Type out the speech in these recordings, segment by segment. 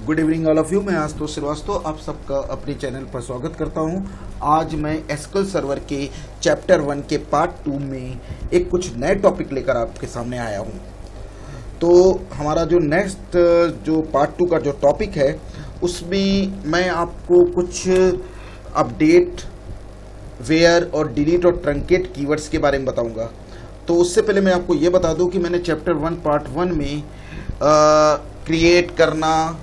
Good evening all of you. मैं आशुतोष श्रीवास्तव आप सबका अपने चैनल पर स्वागत करता हूं। आज मैं एसक्यूएल सर्वर के चैप्टर 1 के पार्ट 2 में एक कुछ नए टॉपिक लेकर आपके सामने आया हूं। तो हमारा जो नेक्स्ट जो पार्ट 2 का जो टॉपिक है उसमें मैं आपको कुछ अपडेट, वेयर और डिलीट और ट्रंकेट कीवर्ड्स के बारे में बताऊंगा। तो उससे पहले मैं आपको ये बता दूं कि मैंने चैप्टर 1 पार्ट 1 में क्रिएट करना,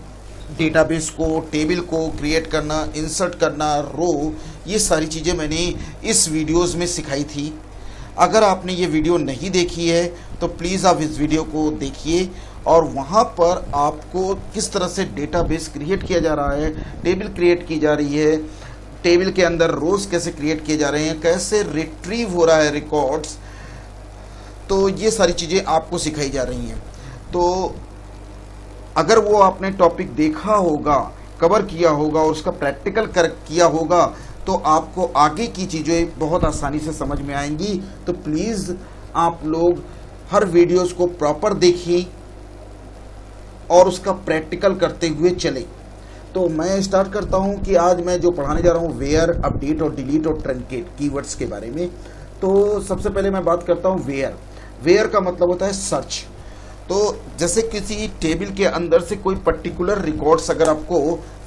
डेटाबेस को, टेबल को क्रिएट करना, इंसर्ट करना, रो, ये सारी चीज़ें मैंने इस वीडियोस में सिखाई थी। अगर आपने ये वीडियो नहीं देखी है तो प्लीज़ आप इस वीडियो को देखिए और वहाँ पर आपको किस तरह से डेटाबेस क्रिएट किया जा रहा है, टेबल क्रिएट की जा रही है, टेबल के अंदर रोज़ कैसे क्रिएट किए जा रहे हैं, कैसे रिट्रीव हो रहा है रिकॉर्ड्स, तो ये सारी चीज़ें आपको सिखाई जा रही हैं। तो अगर वो आपने टॉपिक देखा होगा, कवर किया होगा और उसका प्रैक्टिकल किया होगा तो आपको आगे की चीज़ें बहुत आसानी से समझ में आएंगी। तो प्लीज़ आप लोग हर वीडियोस को प्रॉपर देखिए और उसका प्रैक्टिकल करते हुए चलें। तो मैं स्टार्ट करता हूं कि आज मैं जो पढ़ाने जा रहा हूं वेयर, अपडेट और डिलीट और ट्रंकेट कीवर्ड्स के बारे में। तो सबसे पहले मैं बात करता हूं वेयर। वेयर का मतलब होता है सर्च। तो जैसे किसी टेबल के अंदर से कोई पर्टिकुलर रिकॉर्ड्स अगर आपको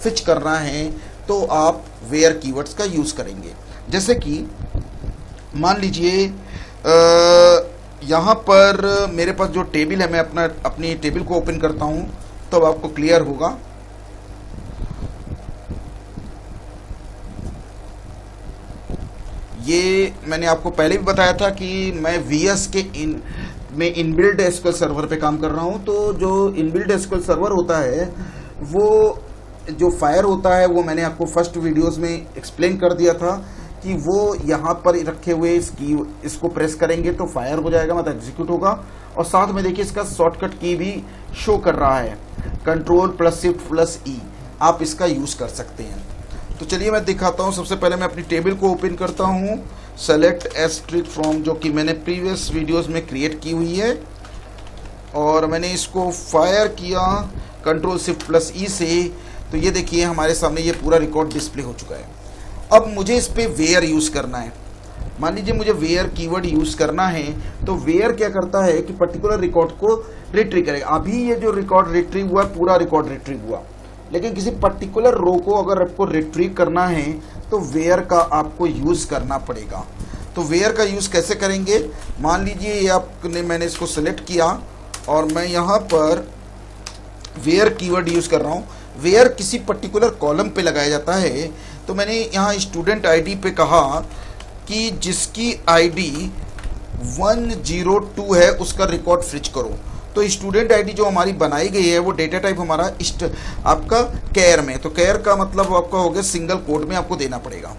फिच करना है तो आप वेयर कीवर्ड्स का यूज़ करेंगे। जैसे कि मान लीजिए यहाँ पर मेरे पास जो टेबल है, मैं अपनी टेबल को ओपन करता हूँ तब आपको क्लियर होगा। ये मैंने आपको पहले भी बताया था कि मैं वीएस के मैं इनबिल्ड एसक्यूएल सर्वर पे काम कर रहा हूँ। तो जो इनबिल्ड एसक्यूएल सर्वर होता है, वो जो फायर होता है, वो मैंने आपको फर्स्ट वीडियोस में एक्सप्लेन कर दिया था कि वो यहाँ पर रखे हुए इसको प्रेस करेंगे तो फायर हो जाएगा, मतलब एग्जीक्यूट होगा। और साथ में देखिए इसका शॉर्टकट की भी शो कर रहा है, Ctrl+Shift+E, आप इसका यूज़ कर सकते हैं। तो चलिए मैं दिखाता हूँ। सबसे पहले मैं अपनी टेबल को ओपन करता हूँ, सेलेक्ट एस्ट्रिक फ्रॉम, जो कि मैंने प्रीवियस वीडियोस में क्रिएट की हुई है, और मैंने इसको फायर किया Ctrl+Shift+E से। तो ये देखिए हमारे सामने ये पूरा रिकॉर्ड डिस्प्ले हो चुका है। अब मुझे इस पे वेयर यूज़ करना है। मान लीजिए मुझे वेयर कीवर्ड यूज़ करना है तो वेयर क्या करता है कि पर्टिकुलर रिकॉर्ड को रिट्रीव करेगा। अभी ये जो रिकॉर्ड रिट्रीव हुआ, पूरा रिकॉर्ड रिट्रीव हुआ, लेकिन किसी पर्टिकुलर रो को अगर आपको रिट्रीव करना है तो वेयर का आपको यूज़ करना पड़ेगा। तो वेयर का यूज़ कैसे करेंगे? मान लीजिए ये मैंने इसको सेलेक्ट किया और मैं यहाँ पर वेयर कीवर्ड यूज़ कर रहा हूँ। वेयर किसी पर्टिकुलर कॉलम पे लगाया जाता है। तो मैंने यहाँ स्टूडेंट आईडी पे कहा कि जिसकी आईडी 102 है उसका रिकॉर्ड फिच करो। तो स्टूडेंट आईडी जो हमारी बनाई गई है वो डेटा टाइप हमारा आपका कैर में, तो कैर का मतलब आपका हो गया सिंगल कोड में आपको देना पड़ेगा।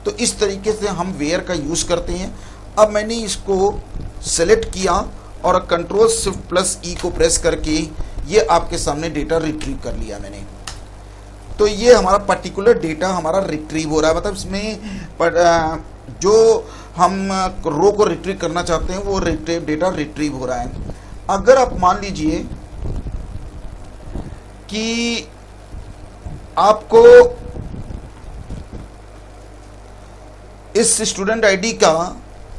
तो इस तरीके से हम वेयर का यूज़ करते हैं। अब मैंने इसको सेलेक्ट किया और Ctrl+Shift+E को प्रेस करके ये आपके सामने डेटा रिट्रीव कर लिया मैंने। तो ये हमारा पर्टिकुलर डेटा हमारा रिट्रीव हो रहा है, मतलब इसमें जो हम रो को रिट्रीव करना चाहते हैं वो डेटा रिट्रीव हो रहा है। अगर आप मान लीजिए कि आपको इस स्टूडेंट आईडी का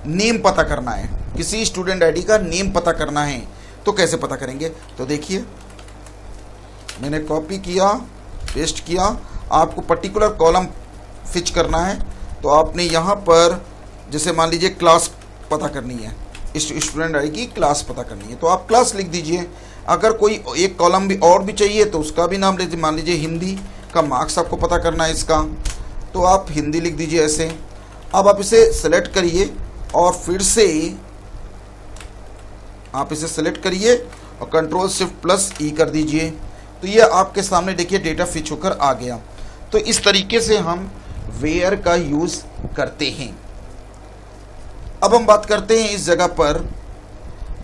नेम पता करना है, किसी स्टूडेंट आईडी का नेम पता करना है, तो कैसे पता करेंगे? तो देखिए मैंने कॉपी किया, पेस्ट किया। आपको पर्टिकुलर कॉलम फिच करना है तो आपने यहाँ पर जैसे मान लीजिए क्लास पता करनी है, इस स्टूडेंट आईडी की क्लास पता करनी है तो आप क्लास लिख दीजिए। अगर कोई एक कॉलम भी और भी चाहिए तो उसका भी नाम लीजिए। मान लीजिए हिंदी का मार्क्स आपको पता करना है इसका, तो आप हिंदी लिख दीजिए ऐसे। अब आप इसे सेलेक्ट करिए और फिर से आप इसे सेलेक्ट करिए और Ctrl+Shift+E कर दीजिए। तो ये आपके सामने देखिए डेटा फिच होकर आ गया। तो इस तरीके से हम वेयर का यूज़ करते हैं। अब हम बात करते हैं इस जगह पर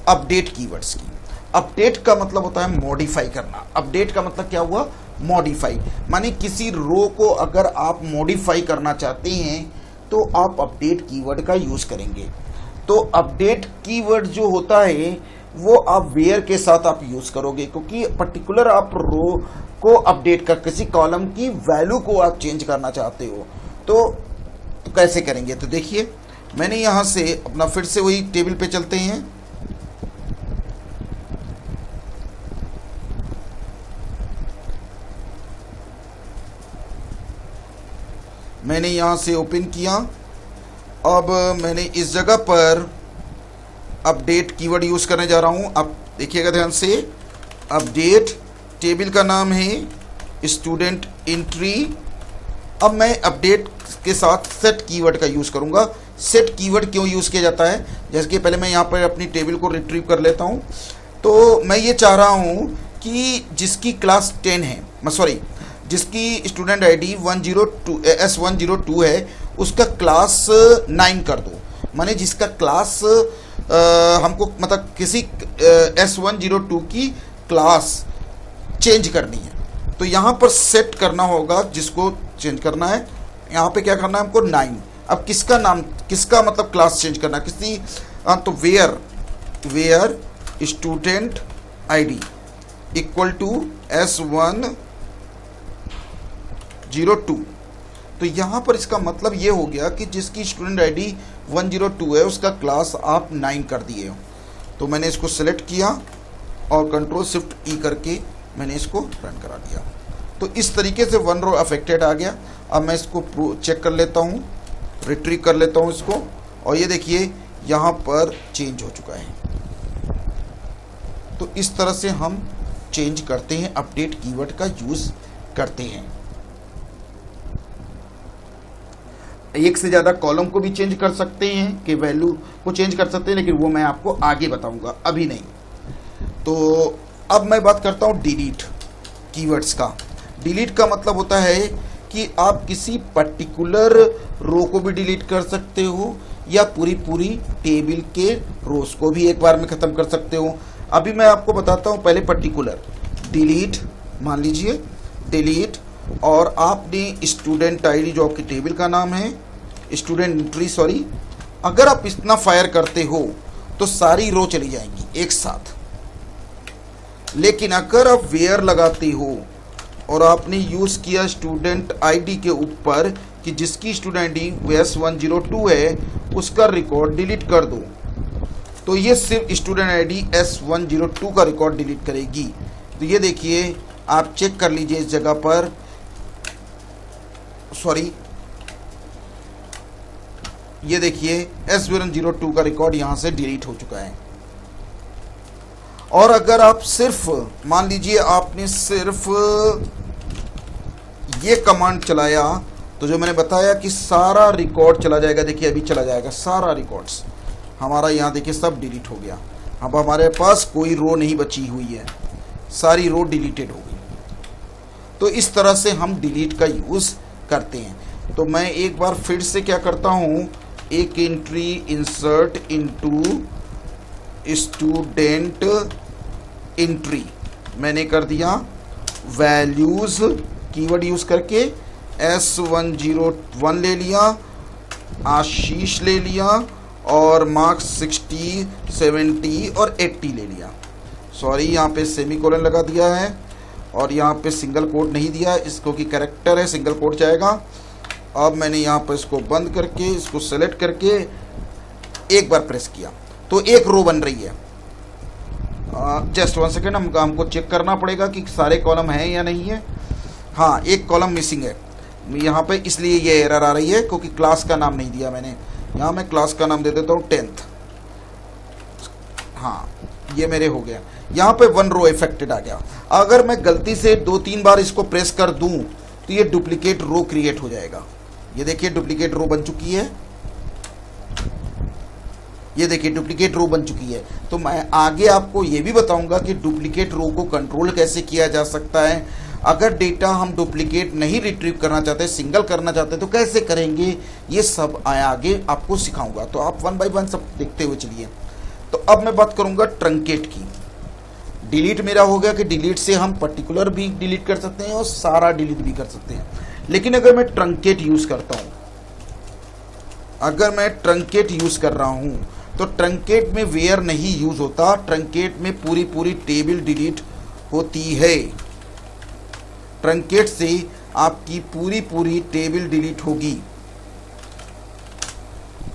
अपडेट कीवर्ड्स की। अपडेट का मतलब होता है मॉडिफाई करना। अपडेट का मतलब क्या हुआ? मॉडिफाई, माने किसी रो को अगर आप मॉडिफाई करना चाहते हैं तो आप अपडेट कीवर्ड का यूज़ करेंगे। तो अपडेट कीवर्ड जो होता है वो आप वेयर के साथ आप यूज करोगे, क्योंकि पर्टिकुलर आप रो को अपडेट कर किसी कॉलम की वैल्यू को आप चेंज करना चाहते हो तो कैसे करेंगे। तो देखिए मैंने यहां से अपना फिर से वही टेबल पे चलते हैं। मैंने यहां से ओपन किया। अब मैंने इस जगह पर अपडेट कीवर्ड यूज करने जा रहा हूं। अब देखिएगा ध्यान से, अपडेट टेबल का नाम है स्टूडेंट एंट्री। अब मैं अपडेट के साथ सेट कीवर्ड का यूज करूंगा। सेट कीवर्ड क्यों यूज किया जाता है, जैसे कि पहले मैं यहां पर अपनी टेबल को रिट्रीव कर लेता हूं। तो मैं ये चाह रहा हूं कि जिसकी क्लास 10 है, सॉरी जिसकी स्टूडेंट आईडी 102 S102 है उसका क्लास 9 कर दो। माने जिसका क्लास हमको मतलब किसी S102 की क्लास चेंज करनी है तो यहाँ पर सेट करना होगा जिसको चेंज करना है। यहाँ पे क्या करना है हमको 9। अब किसका नाम, किसका मतलब क्लास चेंज करना है किसी, तो where student ID equal to S102। तो यहाँ पर इसका मतलब ये हो गया कि जिसकी स्टूडेंट आईडी 102 है उसका क्लास आप 9 कर दिए हो। तो मैंने इसको सेलेक्ट किया और कंट्रोल शिफ्ट ई करके मैंने इसको रन करा दिया। तो इस तरीके से 1 रो अफेक्टेड आ गया। अब मैं इसको चेक कर लेता हूँ, रिट्रीव कर लेता हूँ इसको, और ये देखिए यहाँ पर चेंज हो चुका है। तो इस तरह से हम चेंज करते हैं, अपडेट कीवर्ड का यूज करते हैं। एक से ज़्यादा कॉलम को भी चेंज कर सकते हैं कि वैल्यू को चेंज कर सकते हैं, लेकिन वो मैं आपको आगे बताऊंगा, अभी नहीं। तो अब मैं बात करता हूँ डिलीट कीवर्ड्स का। डिलीट का मतलब होता है कि आप किसी पर्टिकुलर रो को भी डिलीट कर सकते हो या पूरी टेबल के रोज को भी एक बार में ख़त्म कर सकते हो। अभी मैं आपको बताता हूँ पहले पर्टिकुलर डिलीट, मान लीजिए डिलीट, और आपने स्टूडेंट आईडी जो आपकी टेबल का नाम है, स्टूडेंट एंट्री सॉरी, अगर आप इतना फायर करते हो तो सारी रो चली जाएंगी एक साथ। लेकिन अगर आप वेयर लगाते हो और आपने यूज किया स्टूडेंट आईडी के ऊपर कि जिसकी स्टूडेंट आईडी S102 है उसका रिकॉर्ड डिलीट कर दो, तो ये सिर्फ स्टूडेंट आईडी S102 का रिकॉर्ड डिलीट करेगी। तो ये देखिए आप चेक कर लीजिए इस जगह पर, सॉरी ये देखिए S102 का रिकॉर्ड यहां से डिलीट हो चुका है। और अगर आप सिर्फ मान लीजिए आपने सिर्फ ये कमांड चलाया तो जो मैंने बताया कि सारा रिकॉर्ड चला जाएगा। देखिए अभी चला जाएगा सारा रिकॉर्ड्स हमारा, यहाँ देखिए सब डिलीट हो गया। अब हमारे पास कोई रो नहीं बची हुई है, सारी रो डिलीटेड हो गई। तो इस तरह से हम डिलीट का यूज़ करते हैं। तो मैं एक बार फिर से क्या करता हूँ, एक entry insert into student entry मैंने कर दिया, वैल्यूज कीवर्ड यूज करके S101 ले लिया, आशीष ले लिया, और मार्क्स 60, 70 और 80 ले लिया। सॉरी यहाँ पे सेमीकोलन लगा दिया है और यहाँ पे सिंगल कोट नहीं दिया, इसको कि कैरेक्टर है सिंगल कोट जाएगा। अब मैंने यहाँ पर इसको बंद करके इसको सेलेक्ट करके एक बार प्रेस किया तो एक रो बन रही है। जस्ट 1 सेकेंड, हमको चेक करना पड़ेगा कि सारे कॉलम हैं या नहीं है। हाँ, एक कॉलम मिसिंग है यहाँ पे, इसलिए ये एरर आ रही है क्योंकि क्लास का नाम नहीं दिया मैंने। यहाँ मैं क्लास का नाम दे देता हूँ 10th। हाँ, ये मेरे हो गया। यहाँ पे 1 रो इफेक्टेड आ गया। अगर मैं गलती से 2-3 बार इसको प्रेस कर दूं तो ये डुप्लीकेट रो क्रिएट हो जाएगा। ये देखिए डुप्लीकेट रो बन चुकी है, ये देखिए डुप्लीकेट रो बन चुकी है। तो मैं आगे आपको ये भी बताऊंगा कि डुप्लीकेट रो को कंट्रोल कैसे किया जा सकता है। अगर डेटा हम डुप्लीकेट नहीं रिट्रीव करना चाहते, सिंगल करना चाहते तो कैसे करेंगे, ये सब आगे आपको सिखाऊंगा। तो आप 1 बाय 1 सब देखते हुए चलिए। तो अब मैं बात करूंगा ट्रंकेट की। डिलीट मेरा हो गया कि डिलीट से हम पर्टिकुलर भी डिलीट कर सकते हैं और सारा डिलीट भी कर सकते हैं। लेकिन अगर मैं ट्रंकेट यूज करता हूं, अगर मैं ट्रंकेट यूज कर रहा हूं तो ट्रंकेट में वेयर नहीं यूज होता, ट्रंकेट में पूरी पूरी टेबल डिलीट होती है। ट्रंकेट से आपकी पूरी पूरी टेबल डिलीट होगी,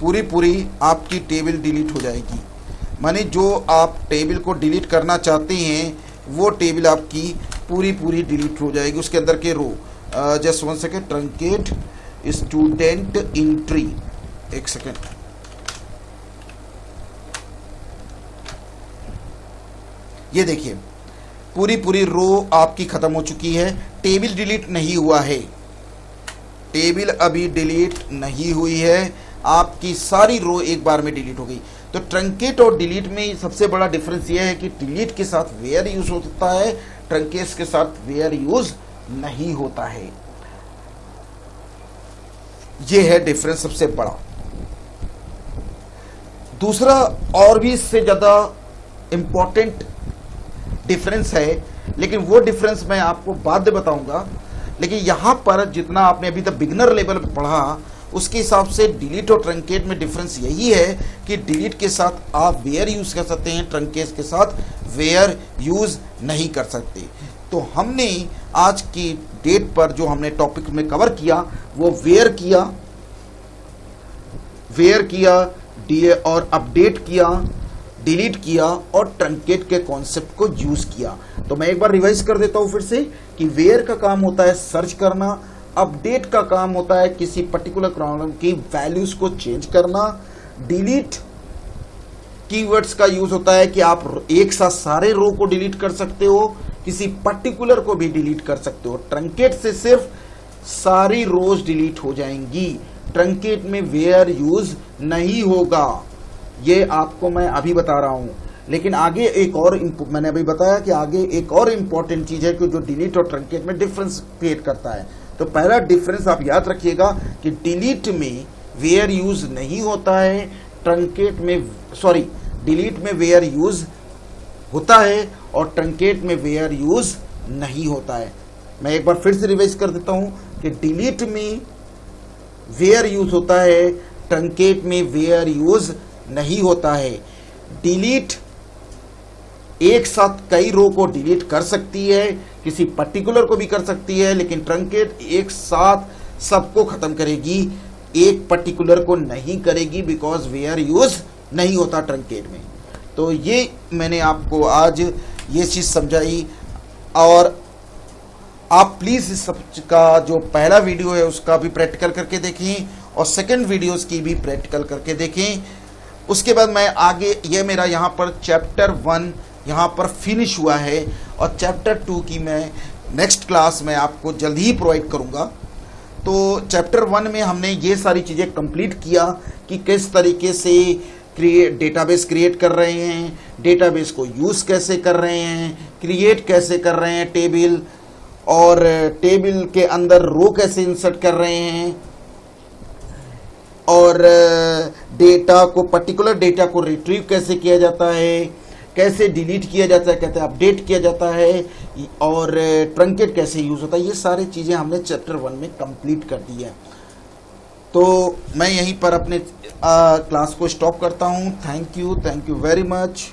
पूरी पूरी आपकी टेबल डिलीट हो जाएगी। माने जो आप टेबल को डिलीट करना चाहते हैं वो टेबल आपकी पूरी पूरी डिलीट हो जाएगी, उसके अंदर के row. Just one second, truncate student entry, एक सेकेंड। ये देखिए पूरी पूरी रो आपकी खत्म हो चुकी है, टेबल डिलीट नहीं हुआ है, टेबल अभी डिलीट नहीं हुई है, आपकी सारी रो एक बार में डिलीट हो गई। तो ट्रंकेट और डिलीट में सबसे बड़ा डिफरेंस यह है कि डिलीट के साथ वेयर यूज होता है, ट्रंकेट के साथ वेयर यूज नहीं होता है। यह है डिफरेंस सबसे बड़ा। दूसरा और भी इससे ज्यादा इंपॉर्टेंट डिफरेंस है, लेकिन वो डिफरेंस मैं आपको बाद में बताऊंगा। लेकिन यहां पर जितना आपने अभी तक बिगिनर लेवल पे पढ़ा उसके हिसाब से डिलीट और ट्रंकेट में डिफरेंस यही है कि डिलीट के साथ आप वेयर यूज कर सकते हैं, ट्रंकेट के साथ वेयर यूज नहीं कर सकते। तो हमने आज की डेट पर जो हमने टॉपिक में कवर किया वो वेयर किया और अपडेट किया, डिलीट किया और ट्रंकेट के कॉन्सेप्ट को यूज किया। तो मैं एक बार रिवाइज कर देता हूं फिर से कि वेयर का काम होता है सर्च करना, अपडेट का काम होता है किसी पर्टिकुलर कॉलम की वैल्यूज को चेंज करना, डिलीट कीवर्ड्स का यूज होता है कि आप एक साथ सारे रो को डिलीट कर सकते हो, किसी पर्टिकुलर को भी डिलीट कर सकते हो। ट्रंकेट से सिर्फ सारी रोज डिलीट हो जाएंगी, ट्रंकेट में वेयर यूज नहीं होगा। ये आपको मैं अभी बता रहा हूं, लेकिन आगे एक और मैंने अभी बताया कि आगे एक और इंपॉर्टेंट चीज है कि जो डिलीट और ट्रंकेट में डिफरेंस क्रिएट करता है। तो पहला डिफरेंस आप याद रखिएगा कि डिलीट में वेयर यूज नहीं होता है, ट्रंकेट में डिलीट में वेयर यूज होता है और ट्रंकेट में वेयर यूज नहीं होता है। मैं एक बार फिर से रिवाइज कर देता हूं कि डिलीट में वेयर यूज होता है, ट्रंकेट में वेयर यूज नहीं होता है। डिलीट एक साथ कई रो को डिलीट कर सकती है, किसी पर्टिकुलर को भी कर सकती है, लेकिन ट्रंकेट एक साथ सबको खत्म करेगी, एक पर्टिकुलर को नहीं करेगी, बिकॉज वेयर यूज नहीं होता ट्रंकेट में। तो ये मैंने आपको आज ये चीज समझाई। और आप प्लीज इस सब का जो पहला वीडियो है उसका भी प्रैक्टिकल करके देखें और सेकंड वीडियोस की भी प्रैक्टिकल करके देखें। उसके बाद मैं आगे, ये मेरा यहाँ पर चैप्टर 1 यहाँ पर फिनिश हुआ है और चैप्टर 2 की मैं नेक्स्ट क्लास में आपको जल्द ही प्रोवाइड करूँगा। तो चैप्टर 1 में हमने ये सारी चीज़ें कंप्लीट किया कि किस तरीके से डेटाबेस क्रिएट कर रहे हैं, डेटाबेस को यूज़ कैसे कर रहे हैं, क्रिएट कैसे कर रहे हैं टेबल, और टेबल के अंदर रो कैसे इंसर्ट कर रहे हैं, और डेटा को, पर्टिकुलर डेटा को रिट्रीव कैसे किया जाता है, कैसे डिलीट किया जाता है, कैसे अपडेट किया जाता है, और ट्रंकेट कैसे यूज होता है। ये सारी चीज़ें हमने चैप्टर 1 में कंप्लीट कर दी है। तो मैं यहीं पर अपने क्लास को स्टॉप करता हूँ। Thank you very much.